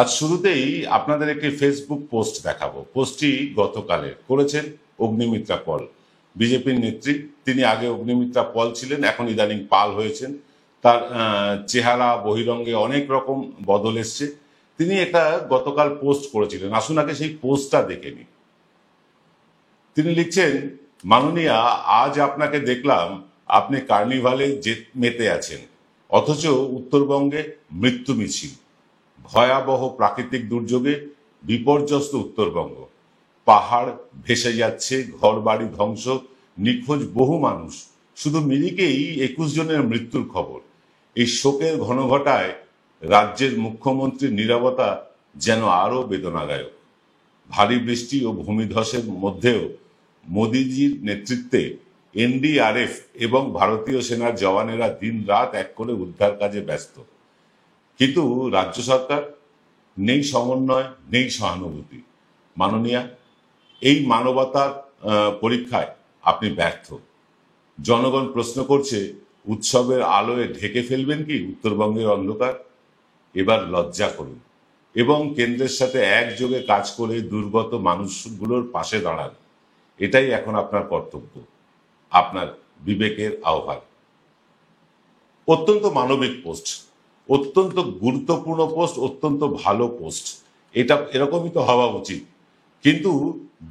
আজ শুরুতেই আপনাদের একটি ফেসবুক পোস্ট দেখাবো। পোস্টটি গতকালের করেছেন অগ্নিমিত্রা পল, বিজেপির নেত্রী। তিনি আগে অগ্নিমিত্রা পল ছিলেন, এখন ইদানিং পাল হয়েছেন। তার চেহারা বহিরঙ্গে অনেক রকম বদল এসছে। তিনি এটা গতকাল পোস্ট করেছিলেন। আসুন আগে সেই পোস্টটা দেখে নিই। তিনি লিখছেন, মাননীয়া, আজ আপনাকে দেখলাম আপনি কার্নিভালে মেতে আছেন, অথচ উত্তরবঙ্গে মৃত্যু মিছিল। ভয়াবহ প্রাকৃতিক দুর্যোগে বিপর্যস্ত উত্তরবঙ্গ। পাহাড় ভেসে যাচ্ছে, ঘরবাড়ি ধ্বংস, নিখোঁজ বহু মানুষ। শুধু মিরিকেই 21 জনের মৃত্যুর খবর। এই শোকের ঘনঘটায় রাজ্যের মুখ্যমন্ত্রীর নীরবতা যেন আরো বেদনাদায়ক। ভারী বৃষ্টি ও ভূমিধসের মধ্যেও মোদিজির নেতৃত্বে এনডিআরএফ এবং ভারতীয় সেনার জওয়ানেরা দিন রাত এক করে উদ্ধার কাজে ব্যস্ত। কিন্তু রাজ্য সরকার নেই সমন্বয়, নেই সহানুভূতি। মাননীয়া, এই মানবতার পরীক্ষায় আপনি ব্যর্থ। জনগণ প্রশ্ন করছে, উৎসবের আলোয় ঢেকে ফেলবেন কি উত্তরবঙ্গের অন্ধকার? এবার লজ্জা করুন এবং কেন্দ্রের সাথে একযোগে কাজ করে দুর্গত মানুষগুলোর পাশে দাঁড়ান। এটাই এখন আপনার কর্তব্য, আপনার বিবেকের আহ্বান। অত্যন্ত মানবিক পোস্ট, অত্যন্ত গুরুত্বপূর্ণ পোস্ট, অত্যন্ত ভালো পোস্ট। এটা এরকমই তো হওয়া উচিত। কিন্তু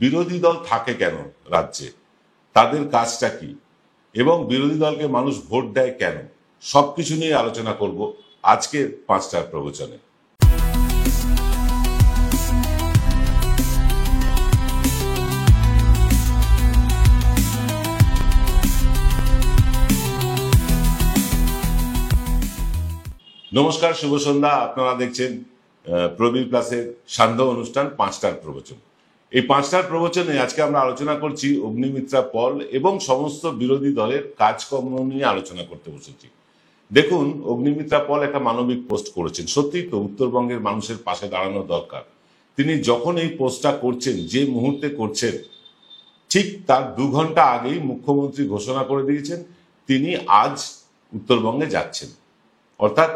বিরোধী দল থাকে কেন রাজ্যে? তাদের কাজটা কি? এবং বিরোধী দলকে মানুষ ভোট দেয় কেন? সবকিছু নিয়ে আলোচনা করব আজকের 5টার প্রবচনে। নমস্কার, শুভ সন্ধ্যা। আপনারা দেখছেন প্রবীর প্লাসের সান্ধ্য অনুষ্ঠান 5টার প্রবচন। এই 5টার প্রবচনে আজকে আমরা আলোচনা করছি অগ্নিমিত্রা পল এবং সমস্ত বিরোধী দলের কাজকর্ম নিয়ে আলোচনা করতে বসেছি। দেখুন, অগ্নিমিত্রা পল একটা মানবিক পোস্ট করেছেন। সত্যিই তো উত্তরবঙ্গের মানুষের পাশে দাঁড়ানো দরকার। তিনি যখন এই পোস্টটা করছেন, যে মুহূর্তে করছেন, ঠিক তার 2 ঘন্টা আগেই মুখ্যমন্ত্রী ঘোষণা করে দিয়েছেন তিনি আজ উত্তরবঙ্গে যাচ্ছেন। অর্থাৎ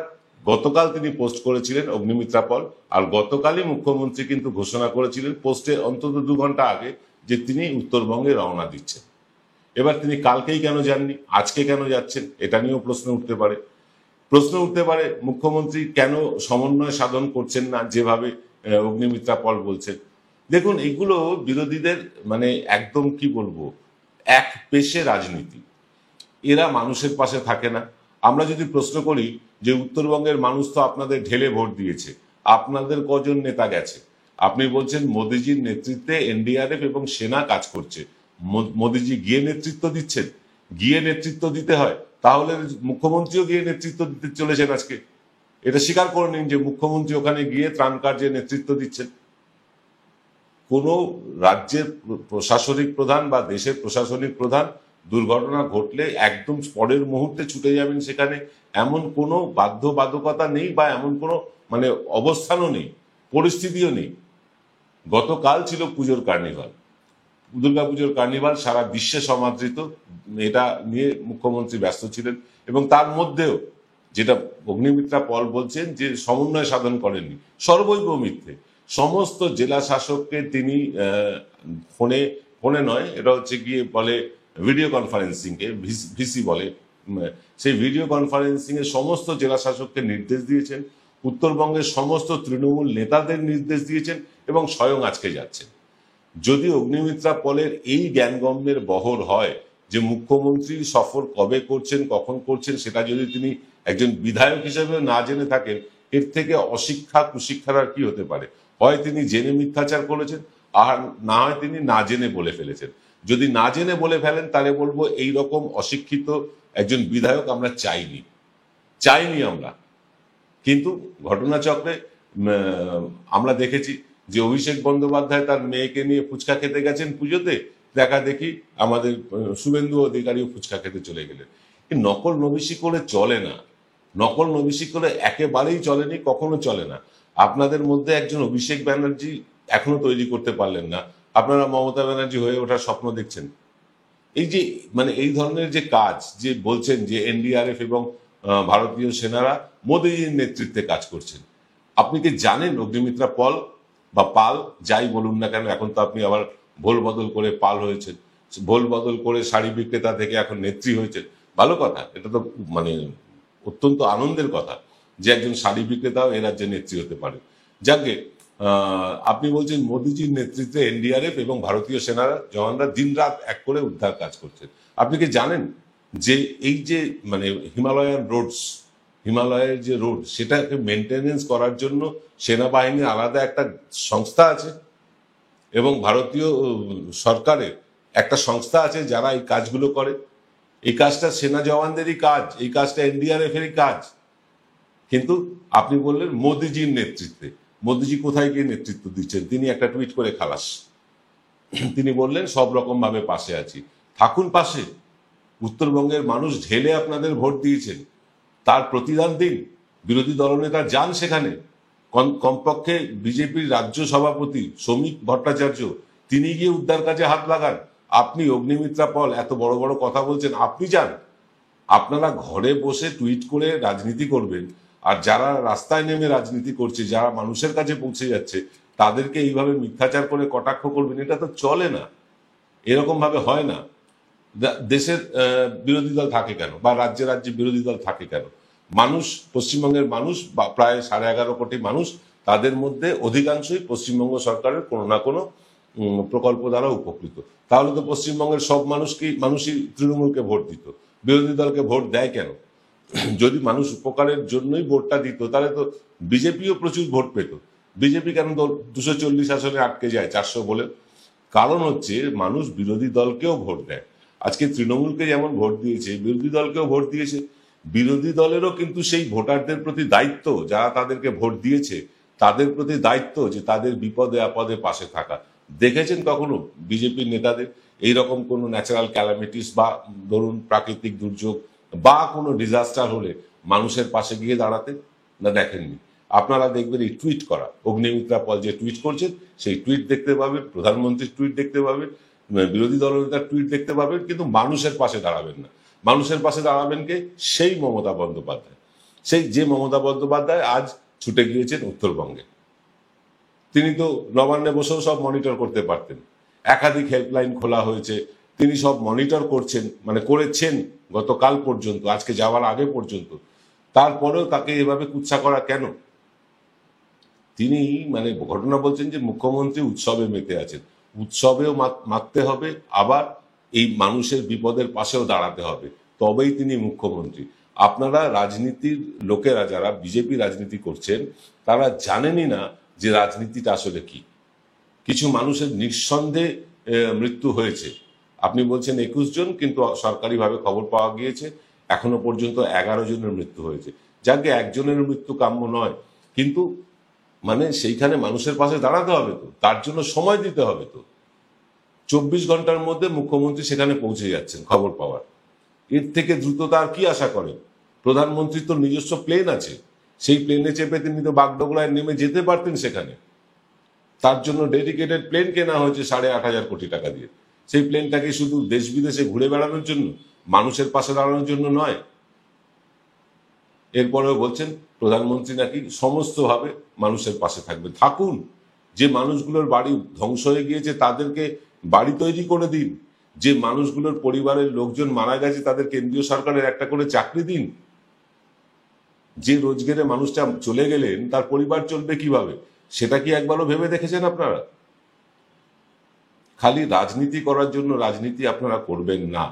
গতকাল তিনি পোস্ট করেছিলেন অগ্নিমিত্রা পল, আর গতকালই মুখ্যমন্ত্রী কিন্তু ঘোষণা করেছিলেন পোস্টের অন্তত 2 ঘন্টা আগে যে তিনি উত্তরবঙ্গে রওনা দিচ্ছেন। এবার তিনি কালকেই কেন যাননি, আজকে কেন যাচ্ছেন, এটা নিয়েও প্রশ্ন উঠতে পারে মুখ্যমন্ত্রী কেন সমন্বয় সাধন করছেন না, যেভাবে অগ্নিমিত্রা পল বলছেন। দেখুন, এগুলো বিরোধীদের মানে একদম কি বলবো, এক পেশে রাজনীতি। এরা মানুষের পাশে থাকে না। আমরা যদি প্রশ্ন করি যে উত্তরবঙ্গের মানুষ তো আপনাদের ঢেলে ভোট দিয়েছে, আপনাদের কজন নেতা গেছে? আপনি বলছেন মোদিজির নেতৃত্বে এনডিআরএফ এবং সেনা কাজ করছে। মোদিজি গিয়ে নেতৃত্ব দিচ্ছেন? গিয়ে নেতৃত্ব দিতে হয় তাহলে মুখ্যমন্ত্রীও গিয়ে নেতৃত্ব দিতে চলেছেন আজকে। এটা স্বীকার করে নিন যে মুখ্যমন্ত্রী ওখানে গিয়ে ত্রাণ কার্যে নেতৃত্ব দিচ্ছেন। কোনো রাজ্যের প্রশাসনিক প্রধান বা দেশের প্রশাসনিক প্রধান দুর্ঘটনা ঘটলে একদম পরের মুহূর্তে ছুটে যাবেন সেখানে, এমন কোনো বাধ্যবাধকতা নেই বা এমন কোনো মানে অবস্থানও নেই, পরিস্থিতিও নেই। গতকাল ছিল পুজোর কার্নিভাল, দুর্গাপুজোর কার্নিভাল, সারা বিশ্বে সমাদৃত। এটা নিয়ে মুখ্যমন্ত্রী ব্যস্ত ছিলেন এবং তার মধ্যেও যেটা অগ্নিমিত্রা পল বলছেন যে সমন্বয় সাধন করেননি, সর্বৈব মিথ্যে। সমস্ত জেলা শাসককে তিনি ফোনে নয়, এটা হচ্ছে গিয়ে বলে ভিডিও কনফারেন্সিংকে ভিসি বলে, সেই ভিডিও কনফারেন্সিং এ সমস্ত জেলা শাসককে নির্দেশ দিয়েছেন, উত্তরবঙ্গের সমস্ত তৃণমূল নেতাদের নির্দেশ দিয়েছেন এবং স্বয়ং আজকে যাচ্ছেন। যদি অগ্নিমিত্রা পলের এই জ্ঞানগম্যের বহর হয় যে মুখ্যমন্ত্রী সফর কবে করছেন, কখন করছেন, সেটা যদি তিনি একজন বিধায়ক হিসেবে না জেনে থাকেন, এর থেকে অশিক্ষা কুশিক্ষার আর কি হতে পারে? হয় তিনি জেনে মিথ্যাচার করেছেন, আর না হয় তিনি না জেনে বলে ফেলেছেন। যদি না জেনে বলে ফেলেন তাহলে বলবো এই রকম অশিক্ষিত একজন বিধায়ক আমরা চাইনি আমরা। কিন্তু ঘটনাচক্রে আমরা দেখেছি যে অভিষেক বন্দ্যোপাধ্যায় তার মেয়েকে নিয়ে ফুচকা খেতে গেছেন পুজোতে, দেখা দেখি আমাদের শুভেন্দু অধিকারীও ফুচকা খেতে চলে গেলেন। নকল নবিশি করে চলে না, নকল নবিশি করে একেবারেই চলেনি, কখনো চলে না। আপনাদের মধ্যে একজন অভিষেক ব্যানার্জি এখনো তৈরি করতে পারলেন না, আপনারা মমতা ব্যানার্জি হয়ে ওঠার স্বপ্ন দেখছেন। এই যে মানে এই ধরনের যে কাজ, যে বলছেন যে এনডিআরএফ এবং ভারতীয় সেনারা মোদিজির নেতৃত্বে কাজ করছেন, আপনি কি জানেন অগ্নিমিত্রা পল বা পাল যাই বলুন না কেন, এখন তো আপনি আবার ভোল বদল করে পাল হয়েছেন, ভোল বদল করে শাড়ি বিক্রেতা থেকে এখন নেত্রী হয়েছে, ভালো কথা, এটা তো মানে অত্যন্ত আনন্দের কথা যে একজন শাড়ি বিক্রেতাও এ রাজ্যে নেত্রী হতে পারে। যাকে আপনি বলছেন মোদিজির নেতৃত্বে এনডিআরএফ এবং ভারতীয় সেনারা জওয়ানরা দিনরাত এক করে উদ্ধার কাজ করছেন। আপনি কি জানেন যে এই যে মানে হিমালয়ান রোডস, হিমালয়ের যে রোড সেটাকে মেনটেনেন্স করার জন্য সেনাবাহিনীর আলাদা একটা সংস্থা আছে এবং ভারতীয় সরকারের একটা সংস্থা আছে যারা এই কাজগুলো করে। এই কাজটা সেনা জওয়ানদেরই কাজ, এই কাজটা এনডিআরএফ এরই কাজ। কিন্তু আপনি বললেন মোদিজির নেতৃত্বে, মোদিজি কোথায় গিয়ে নেতৃত্ব দিচ্ছেন? তিনি একটা টুইট করে খালাস। তিনি বললেন সব রকম ভাবে পাশে আছি, থাকুন পাশে। উত্তরবঙ্গের মানুষ ঢেলে আপনাদের ভোট দিয়েছেন, তার প্রতিদান দিন। বিরোধী দলনেতা যান সেখানে, কমপক্ষে বিজেপির রাজ্য সভাপতি শ্রমিক ভট্টাচার্য তিনি গিয়ে উদ্ধার কাজে হাত লাগান। আপনি অগ্নিমিত্রা পল এত বড় বড় কথা বলছেন, আপনি যান। আপনারা ঘরে বসে টুইট করে রাজনীতি করবেন, আর যারা রাস্তায় নেমে রাজনীতি করছে, যারা মানুষের কাছে পৌঁছে যাচ্ছে, তাদেরকে এইভাবে মিথ্যাচার করে কটাক্ষ করবেন, এটা তো চলে না, এরকম ভাবে হয় না। দেশের বিরোধী দল থাকে কেন, বা রাজ্যে রাজ্যে বিরোধী দল থাকে কেন? মানুষ, পশ্চিমবঙ্গের মানুষ বা প্রায় 11.5 কোটি মানুষ, তাদের মধ্যে অধিকাংশই পশ্চিমবঙ্গ সরকারের কোনো না কোনো প্রকল্প দ্বারা উপকৃত। তাহলে তো পশ্চিমবঙ্গের সব মানুষই তৃণমূলকে ভোট দিত, বিরোধী দলকে ভোট দেয় কেন? যদি মানুষ উপকারের জন্যই ভোটটা দিত তাহলে তো বিজেপিও প্রচুর ভোট পেত। বিজেপি কেন 240 আসনে আটকে যায় 400 বলে? কারণ হচ্ছে মানুষ বিরোধী দলকেও ভোট দেয়। আজকে তৃণমূলকে যেমন ভোট দিয়েছে, বিরোধী দলকেও ভোট দিয়েছে। বিরোধী দলেরও কিন্তু সেই ভোটারদের প্রতি দায়িত্ব, যারা তাদেরকে ভোট দিয়েছে তাদের প্রতি দায়িত্ব যে তাদের বিপদে আপদে পাশে থাকা। দেখেছেন কখনো বিজেপির নেতাদের এইরকম কোনো ন্যাচারাল ক্যালামিটিস বা ধরুন প্রাকৃতিক দুর্যোগ বা কোনো ডিজাস্টার হলে মানুষের পাশে গিয়ে দাঁড়াতে? না, দেখেননি। আপনারা দেখবেন এই টুইট করা অগ্নিমিত্রা পল যে টুইট করছেন, সেই টুইট দেখতে পাবেন, প্রধানমন্ত্রীর টুইট দেখতে পাবেন, বিরোধী দলনেতার টুইট দেখতে পাবেন, কিন্তু মানুষের পাশে দাঁড়াবেন না। মানুষের পাশে দাঁড়াবেন কে? সেই মমতা বন্দ্যোপাধ্যায়। সেই যে মমতা বন্দ্যোপাধ্যায় আজ ছুটে গিয়েছেন উত্তরবঙ্গে। তিনি তো নবান্নে বসেও সব মনিটর করতে পারতেন। একাধিক হেল্পলাইন খোলা হয়েছে, তিনি সব মনিটর করছেন, মানে করেছেন গতকাল পর্যন্ত, আজকে যাওয়ার আগে পর্যন্ত। তারপরেও তাকে এভাবে কুৎসা করা কেন? তিনি মানে ঘটনা বলছেন যে মুখ্যমন্ত্রী উৎসবে মেতে আছেন। উৎসবেও মাততে হবে, আবার এই মানুষের বিপদের পাশেও দাঁড়াতে হবে, তবেই তিনি মুখ্যমন্ত্রী। আপনারা রাজনীতির লোকেরা যারা বিজেপি রাজনীতি করছেন, তারা জানেনই না যে রাজনীতিটা আসলে কি। কিছু মানুষের নিঃসন্দেহে মৃত্যু হয়েছে। আপনি বলছেন 21 জন, কিন্তু সরকারিভাবে খবর পাওয়া গিয়েছে এখনো পর্যন্ত 11 জনের মৃত্যু হয়েছে। যাকে একজনের মৃত্যু কাম্য নয়, কিন্তু মানে সেইখানে মানুষের পাশে দাঁড়াতে হবে তো, তার জন্য সময় দিতে হবে তো। 24 ঘন্টার মধ্যে মুখ্যমন্ত্রী সেখানে পৌঁছে যাচ্ছেন খবর পাওয়ার। এর থেকে দ্রুততা আর কি আশা করেন? প্রধানমন্ত্রীর তো নিজস্ব প্লেন আছে, সেই প্লেনে চেপে তিনি তো বাগডোগরায় নেমে যেতে পারতেন সেখানে। তার জন্য ডেডিকেটেড প্লেন কেনা হয়েছে 8,500 কোটি টাকা দিয়ে। সেই প্লেনটাকে শুধু দেশ বিদেশে ঘুরে বেড়ানোর জন্য, মানুষের পাশে দাঁড়ানোর জন্য নয়। এরপরেও বলছেন প্রধানমন্ত্রী নাকি সমস্তভাবে মানুষের পাশে থাকবে। থাকুন। যে মানুষগুলোর বাড়ি ধ্বংস হয়ে গিয়েছে তাদেরকে বাড়ি তৈরি করে দিন। যে মানুষগুলোর পরিবারের লোকজন মারা গেছে তাদের কেন্দ্রীয় সরকারের একটা করে চাকরি দিন। যে রোজগারে মানুষটা চলে গেলেন তার পরিবার চলবে কিভাবে, সেটা কি একবারও ভেবে দেখেছেন আপনারা? খালি রাজনীতি করার জন্য রাজনীতি আপনারা করবেন না।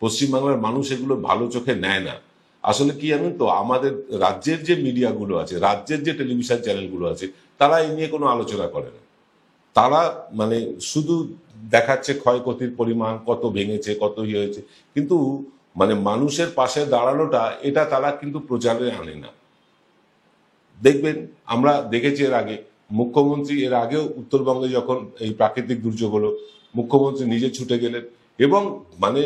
পশ্চিমবাংলার মানুষ এগুলো ভালো চোখে নেয় না। আসলে কি জানেন তো, আমাদের রাজ্যের যে মিডিয়াগুলো আছে, রাজ্যের যে টেলিভিশন চ্যানেলগুলো আছে, তারা এই নিয়ে কোনো আলোচনা করে না। তারা মানে শুধু দেখাচ্ছে ক্ষয়ক্ষতির পরিমাণ, কত ভেঙেছে, কত ইয়ে হয়েছে, কিন্তু মানে মানুষের পাশে দাঁড়ানোটা এটা তারা কিন্তু প্রচারে আনে না। দেখবেন, আমরা দেখেছি এর আগে মুখ্যমন্ত্রী, এর আগেও উত্তরবঙ্গে যখন এই প্রাকৃতিক দুর্যোগ হলো, মুখ্যমন্ত্রী নিজে ছুটে গেলেন এবং মানে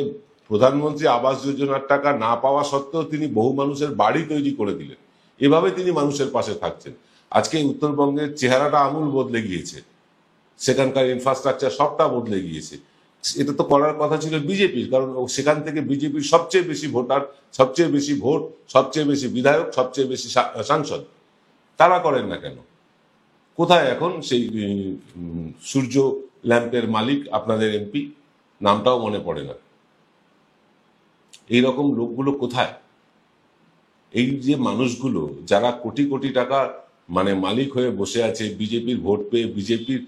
প্রধানমন্ত্রী আবাস যোজনার টাকা না পাওয়া সত্ত্বেও তিনি বহু মানুষের বাড়ি তৈরি করে দিলেন। এভাবে তিনি মানুষের পাশে থাকছেন। আজকে উত্তরবঙ্গের চেহারাটা আমূল বদলে গিয়েছে, সেখানকার ইনফ্রাস্ট্রাকচার সবটা বদলে গিয়েছে। এটা তো করার কথা ছিল বিজেপির, কারণ সেখান থেকে বিজেপির সবচেয়ে বেশি ভোটার, সবচেয়ে বেশি ভোট, সবচেয়ে বেশি বিধায়ক, সবচেয়ে বেশি সাংসদ। তারা করেন না কেন? কোথায় এখন সেই সূর্য ল্যাম্পের মালিক আপনাদের এমপি? নামটাও মনে পড়ে না। এইরকম লোকগুলো কোথায়? এই যে মানুষগুলো যারা কোটি কোটি টাকা মানে মালিক হয়ে বসে আছে, বিজেপির ভোট পেয়ে, বিজেপির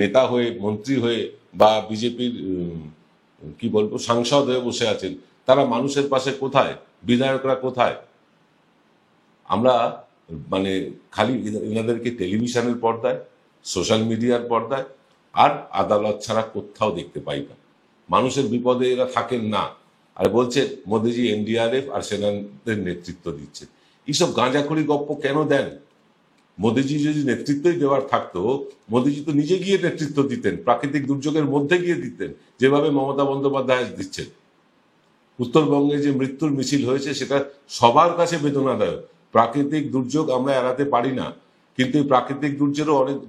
নেতা হয়ে, মন্ত্রী হয়ে, বা বিজেপির কি বলবো সাংসদ হয়ে বসে আছেন, তারা মানুষের পাশে কোথায়? বিধায়করা কোথায়? আমরা মানে খালি এনাদেরকে টেলিভিশনের পর্দায়, সোশ্যাল মিডিয়ার পর্দায় আর আদালত ছাড়া কোথাও দেখতে পাই না। মানুষের বিপদে এরা থাকেন না, আর বলছে মোদিজি এনডিআরএফ আর সেনাদের নেতৃত্ব দিচ্ছে। এইসব গাঁজাখড়ি গপ্প কেন দেন? মোদিজি যদি নেতৃত্বই দেওয়ার থাকতো, মোদিজি তো নিজে গিয়ে নেতৃত্ব দিতেন, প্রাকৃতিক দুর্যোগের মধ্যে গিয়ে দিতেন, যেভাবে মমতা বন্দ্যোপাধ্যায় দিচ্ছেন। উত্তরবঙ্গে যে মৃত্যুর মিছিল হয়েছে সেটা সবার কাছে বেদনাদায়ক। প্রাকৃতিক দুর্যোগ আমরা এড়াতে পারি না, কিন্তু এই প্রাকৃতিক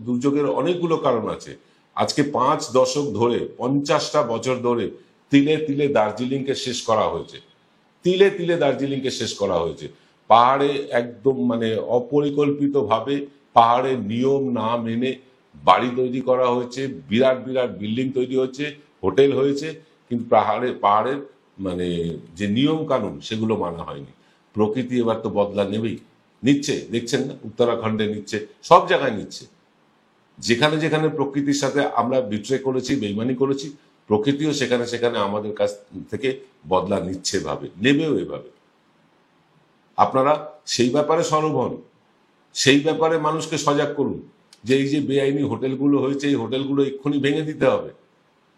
দুর্যোগের অনেকগুলো কারণ আছে। আজকে 5 দশক ধরে, 50টা বছর ধরে তিলে তিলে দার্জিলিংকে শেষ করা হয়েছে। তিলে তিলে দার্জিলিংকে শেষ করা হয়েছে। পাহাড়ে একদম মানে অপরিকল্পিতভাবে পাহাড়ের নিয়ম না মেনে বাড়ি তৈরি করা হয়েছে, বিরাট বিরাট বিল্ডিং তৈরি হচ্ছে, হোটেল হয়েছে, কিন্তু পাহাড়ের মানে যে নিয়ম কানুন সেগুলো মানা হয়নি। প্রকৃতি এবার তো বদলা নেবেই, নিচ্ছে, দেখছেন না? উত্তরাখণ্ডে নিচ্ছে, সব জায়গায় নিচ্ছে। যেখানে যেখানে প্রকৃতির সাথে আমরা বিট্রে করেছি, বেইমানি করেছি, প্রকৃতিও সেখানে সেখানে আমাদের কাছ থেকে বদলা নিচ্ছে, ভাবে নেবেও এভাবে। আপনারা সেই ব্যাপারে সরব হন, সেই ব্যাপারে মানুষকে সজাগ করুন যে এই যে বেআইনি হোটেলগুলো হয়েছে, এই হোটেলগুলো এক্ষুনি ভেঙে দিতে হবে।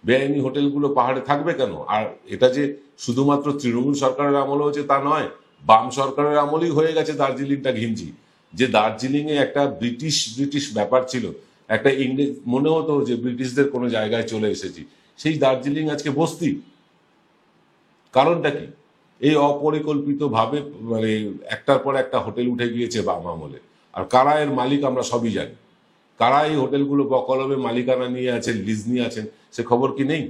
বেআইনি হোটেলগুলো পাহাড়ে থাকবে কেন? আর এটা যে শুধুমাত্র তৃণমূল সরকারের আমলে হয়েছে তা নয়, বাম সরকারের আমলেই হয়ে গেছে দার্জিলিংটা ঘিঞ্জি। যে দার্জিলিং এ একটা ব্রিটিশ ব্রিটিশ ব্যাপার ছিল, একটা ইংরেজ মনে হতো যে ব্রিটিশদের কোনো জায়গায় চলে এসেছি, সেই দার্জিলিং আজকে বস্তি। কারণটা কি? এই অপরিকল্পিত ভাবে মানে একটার পর একটা হোটেল উঠে গিয়েছে বাম আমলে। আর কারা এর মালিক আমরা সবই জানি। কারা এই হোটেলগুলো বকলমে মালিকানা নিয়ে আছেন, লিজ নিয়ে আছেন, সে খবর কি নেই?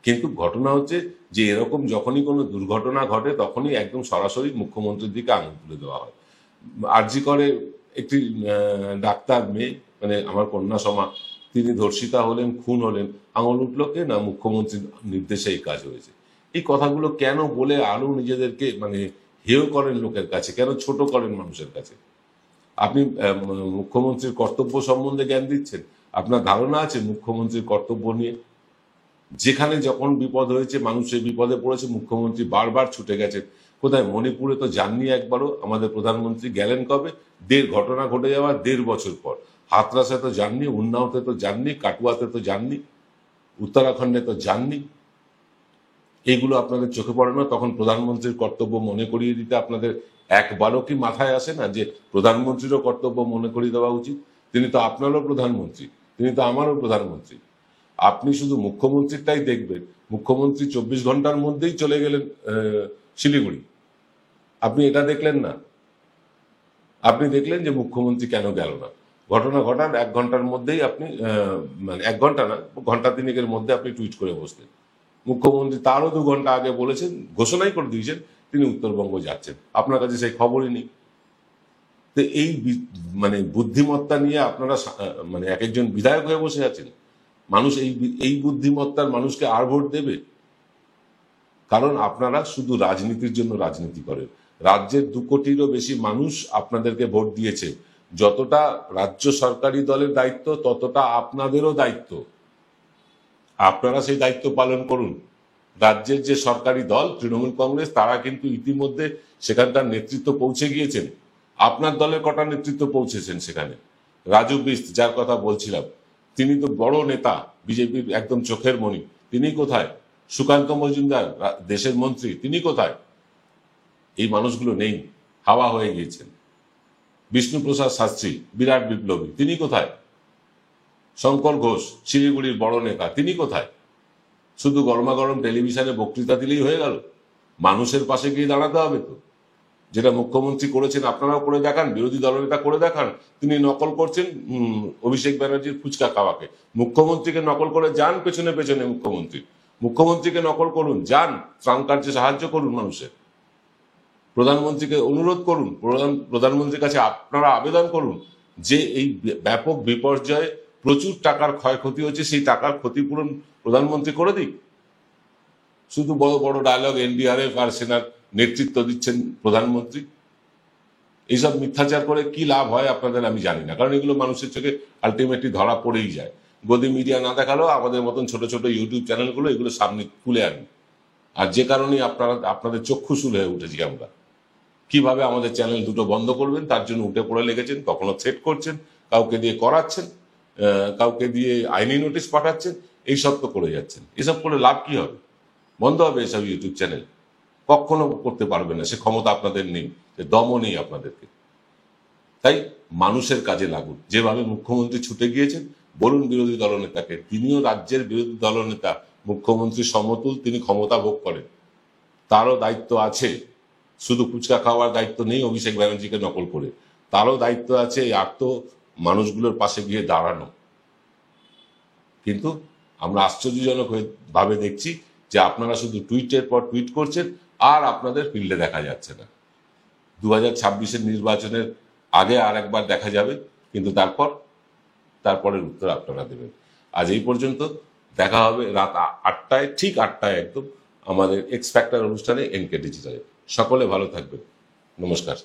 কিন্তু ঘটনা হচ্ছে যে এরকম যখনই কোনো দুর্ঘটনা ঘটে তখনই একদম সরাসরি মুখ্যমন্ত্রীর দিকে আঙুল তুলে দেওয়া হয়। আরজি করে একটি ডাক্তার মেয়ে, মানে আমার কন্যা সমা, তিনি ধর্ষিতা হলেন, খুন হলেন, আঙুল উঠল কে? না, মুখ্যমন্ত্রীর নির্দেশে এই কাজ হয়েছে। এই কথাগুলো কেন বলে আরো নিজেদেরকে মানে হেয় করেন লোকের কাছে, কেন ছোট করেন মানুষের কাছে? আপনি মুখ্যমন্ত্রীর কর্তব্য সম্বন্ধে জ্ঞান দিচ্ছেন? আপনার ধারণা আছে মুখ্যমন্ত্রীর কর্তব্য নিয়ে? যেখানে যখন বিপদ হয়েছে, মানুষ এই বিপদে পড়েছে, মুখ্যমন্ত্রী বারবার ছুটে গেছেন। কোথায়? মণিপুরে তো যাননি একবারও আমাদের প্রধানমন্ত্রী। গেলেন কবে? ঘটনা ঘটে যাওয়ার 1.5 বছর পর। হাতরাসে তো যাননি, উন্নাওতে তো যাননি, কাটুয়াতে তো যাননি, উত্তরাখণ্ডে তো যাননি। এইগুলো আপনাদের চোখে পড়ে না? তখন প্রধানমন্ত্রীর কর্তব্য মনে করিয়ে দিতে আপনাদের একবারও কি মাথায় আসে না যে প্রধানমন্ত্রীরও কর্তব্য মনে করিয়ে দেওয়া উচিত? তিনি তো আপনারও প্রধানমন্ত্রী, তিনি তো আমারও প্রধানমন্ত্রী। আপনি শুধু মুখ্যমন্ত্রীটাই দেখবেন। মুখ্যমন্ত্রী 24 ঘন্টার মধ্যেই চলে গেলেন শিলিগুড়ি। আপনি এটা দেখলেন না? আপনি দেখলেন যে মুখ্যমন্ত্রী কেন গেল না? ঘটনা ঘটার 1 ঘন্টার মধ্যেই আপনি মানে 1 ঘন্টা না, ঘন্টা তিনেকের মধ্যে আপনি টুইট করে বসলেন। মুখ্যমন্ত্রী তারও 2 ঘন্টা আগে বলেছেন, ঘোষণাই করে দিয়েছেন তিনি উত্তরবঙ্গ যাচ্ছেন। আপনার কাছে সেই খবরই নেই। তো এই মানে বুদ্ধিমত্তা নিয়ে আপনারা মানে এক একজন বিধায়ক হয়ে বসে আছেন। মানুষ এই বুদ্ধিমত্তার মানুষকে আর ভোট দেবে? কারণ আপনারা শুধু রাজনীতির জন্য রাজনীতি করেন। রাজ্যের 2 কোটিরও বেশি মানুষ আপনাদেরকে ভোট দিয়েছে। যতটা রাজ্য সরকারি দলের দায়িত্ব, ততটা আপনাদেরও দায়িত্ব। আপনারা সেই দায়িত্ব পালন করুন। রাজ্যের যে সরকারি দল তৃণমূল কংগ্রেস, তারা কিন্তু ইতিমধ্যে সেখানকার নেতৃত্ব পৌঁছে গিয়েছেন। আপনার দলের কটা নেতৃত্ব পৌঁছেছেন সেখানে? রাজু বিস্ত, যার কথা বলছিলাম, তিনি তো বড় নেতা, বিজেপির একদম চোখের মণি, তিনি কোথায়? সুকান্ত মজুমদার, দেশের মন্ত্রী, তিনি কোথায়? এই মানুষগুলো নেই, হাওয়া হয়ে গিয়েছেন। বিষ্ণুপ্রসাদ শাস্ত্রী, বিরাট বিপ্লবী, তিনি কোথায়? শঙ্কর ঘোষ, শিলিগুড়ির বড় নেতা, তিনি কোথায়? শুধু গরমাগরম টেলিভিশনে বক্তৃতা দিলেই হয়ে গেল? মানুষের পাশে গিয়ে দাঁড়াতে হবে তো। যেটা মুখ্যমন্ত্রী করেছেন আপনারাও করে দেখান, বিরোধী দলনেতা করে দেখান। তিনি নকল করছেন অভিষেক ব্যানার্জির ফুচকা খাওয়াকে। মুখ্যমন্ত্রীকে নকল করে যান পেছনে পেছনে মুখ্যমন্ত্রীকে নকল করুন, যান ত্রাণ কার্যে সাহায্য করুন মানুষের। প্রধানমন্ত্রীকে অনুরোধ করুন, প্রধানমন্ত্রীর কাছে আপনারা আবেদন করুন যে এই ব্যাপক বিপর্যয়ে প্রচুর টাকার ক্ষয়ক্ষতি হচ্ছে, সেই টাকার ক্ষতিপূরণ প্রধানমন্ত্রী করে দিক। শুধু বড় বড় ডায়লগ, এনডিআরএফ আর সেনার নেতৃত্ব দিচ্ছেন প্রধানমন্ত্রী। এইসব মিথ্যাচার করে কি লাভ হয় আপনাদের আমি জানি না, কারণ এগুলো মানুষের চোখে আলটিমেটলি ধরা পড়েই যায়। গদি মিডিয়া না দেখালেও আমাদের মতন ছোট ছোট ইউটিউব চ্যানেলগুলো এগুলো সামনে তুলে আনি, আর যে কারণেই আপনাদের চক্ষুশূল হয়ে উঠেছি আমরা। কিভাবে আমাদের চ্যানেল দুটো বন্ধ করবেন তার জন্য উঠে পড়ে লেগেছেন, কখনো থ্রেট করছেন, কাউকে দিয়ে করাচ্ছেন, কাউকে দিয়ে আইনি নোটিশ পাঠাচ্ছেন, এইসব তো করে যাচ্ছেন। এসব করে লাভ কি হবে? বন্ধ হবে এসব ইউটিউব চ্যানেল? কখনো করতে পারবেন না, সে ক্ষমতা আপনাদের নেই, সে দমও নেই আপনাদেরকে। তাই মানুষের কাজে লাগুন। যেভাবে মুখ্যমন্ত্রী ছুটে গিয়েছেন, বলুন বিরোধী দলনেতাকে, তিনিও রাজ্যের বিরোধী দলনেতা, মুখ্যমন্ত্রী সমতুল, তিনি ক্ষমতা ভোগ করেন, তারও দায়িত্ব আছে। শুধু ফুচকা খাওয়ার দায়িত্ব নেই অভিষেক ব্যানার্জিকে নকল করে, তারও দায়িত্ব আছে এই আর্ত মানুষগুলোর পাশে গিয়ে দাঁড়ানো। কিন্তু আমরা আশ্চর্যজনক ভাবে দেখছি যে আপনারা শুধু টুইটের পর টুইট করছেন, আর আপনাদের ফিল্ডে দেখা যাচ্ছে না। 2026-এর নির্বাচনের আগে আর একবার দেখা যাবে, কিন্তু তারপরের উত্তর আপনারা দেবেন। আজ এই পর্যন্ত, দেখা হবে রাত 8টায়, ঠিক 8টায় একদম, আমাদের এক্স ফ্যাক্টর অনুষ্ঠানে এনকে ডিজিটালে। সকলে ভালো থাকবেন, নমস্কার।